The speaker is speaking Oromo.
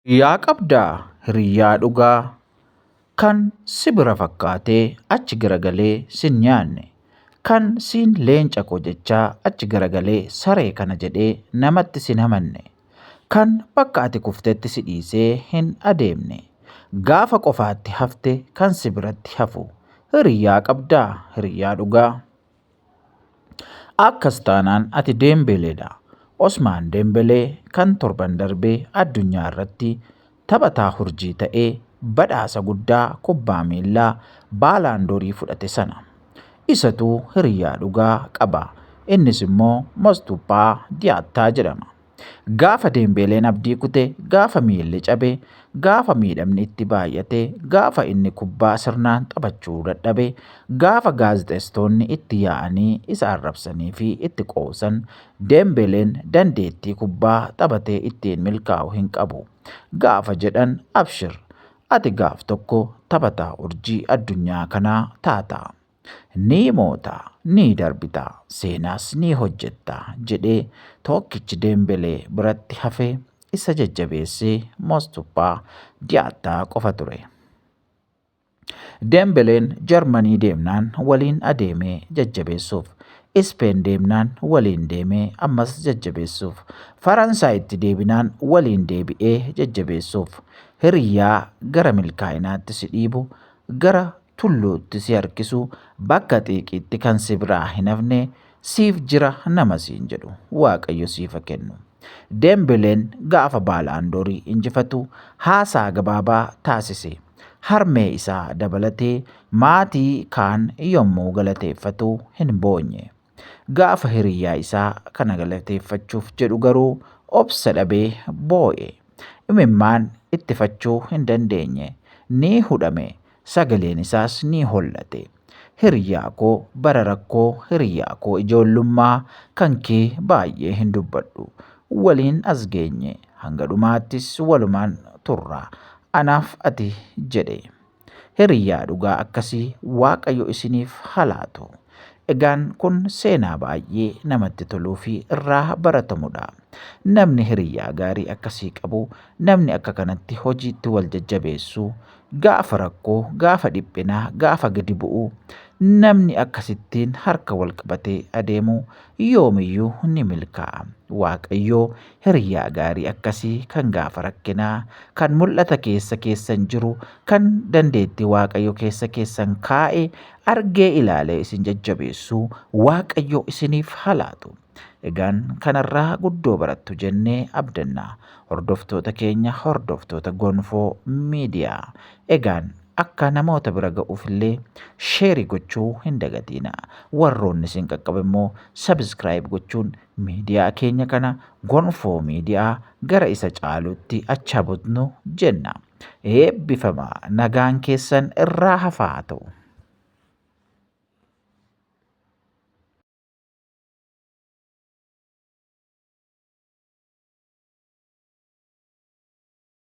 Yaa qabdaa hiriyyaa dhugaa kan si bira fakkaatee achi garagalee sin nyaanne, kan siin leenca koo jechaa achi garagalee saree kana jedhee namatti sin hamanne, kan bakka ati kuftetti si dhiisee hin adeemne, gaafa qofaatti hafte kan si biratti hafu hiriyyaa qabdaa hiriyyaa dhugaa. Akkas taanaan ati Deembeleedha. Osmaan Deembelee kan torban darbee addunyaa irratti taphataa hurjii ta'ee badhaasa guddaa kubbaa miillaa baalaandoorii fudhate sana. Isatu hiriyyaa dhugaa qaba. Innis immoo Mostuuphaa Diyaattaa jedhama. Gaafa Deembeleen abdii kute, gaafa miilli cabe, gaafa miidhamni itti baay'ate, gaafa inni kubbaa sirnaan taphachuu dadhabe, gaafa gaazexeessitoonni itti yaa'anii isa arrabsanii fi itti qoosan, Deembeleen dandeettii kubbaa taphatee ittiin milkaa'u hin qabu. Gaafa jedhan abshir, ati gaaf tokko taphataa urjii addunyaa kanaa taata. Ni moota, ni darbita, seenaas ni hojjetta jedhee tokkichi Deembelee biratti hafee isa jajjabeessee Mostuuphaa Diyaattaa qofa ture. Deembeleen Jarmanii deemnaan waliin adeemee jajjabeessuuf, Ispeen deemnaan waliin deemee ammas jajjabeessuuf, Faransaayitti deebinaan waliin deebi'ee jajjabeessuuf, hiriyyaa gara milkaa'inaatti si dhiibu, gara tulluutti si harkisu, bakka xiiqiitti kan si biraa hin hafne siif jira nama siin jedhu Waaqayyo siif haa kennu. Deembeleen gaafa baalaandoorii injifatu haasaa gabaabaa taasise. Harmee isaa dabalatee maatii kaan yommuu galateeffatu hin boonye. Gaafa hiriyyaa isaa kana galateeffachuuf jedhu garuu obsa dhabee boo'e. Imimmaan ittifachuu hin dandeenye. Ni hudhame. Sagaleen isaas ni hollate. Hiriyyaa koo bara rakkoo, hiriyyaa koo ijoollummaa kan kee baay'ee hin dubbadhu. Waliin as geenye, hanga dhumaattis walumaan turra. Anaaf ati jedhe. Hiriyyaa dhugaa akkasii Waaqayyo isiniif haa laatu. Egaan kun seenaa baay'ee namatti toluu fi irraa baratamudha. Namni hiriyyaa gaarii akkasii qabu, namni akka kanatti hojiitti wal jajjabeessu, gaafa rakkoo, gaafa dhiphinaa, gaafa gadi bu'uu, namni akkasittiin harka wal qabatee adeemu yoomiyyuu ni milkaa'a. Waaqayyoo hiriyyaa gaarii akkasii kan gaafa rakkinaa, kan mul'ata keessa keessan jiru, kan dandeettii Waaqayyo keessa keessan kaa'e argee ilaalee isin jajjabeessu Waaqayyo isiniif haa laatu. Egaan kanarraa guddoo barattu jennee abdanna. Hordoftoota keenya, hordoftoota Gonfoo Miidiyaa. Egaan akka namoota bira ga'uufillee sheerii gochuu hin dagatina. Warroonni isin qaqqabe immoo sabiskiraayib gochuun miidiyaa keenya kana Gonfoo Miidiyaa gara isa caalutti acha butnu jenna. Eebbifamaa, nagaan keessan irraa hafaa ta'u.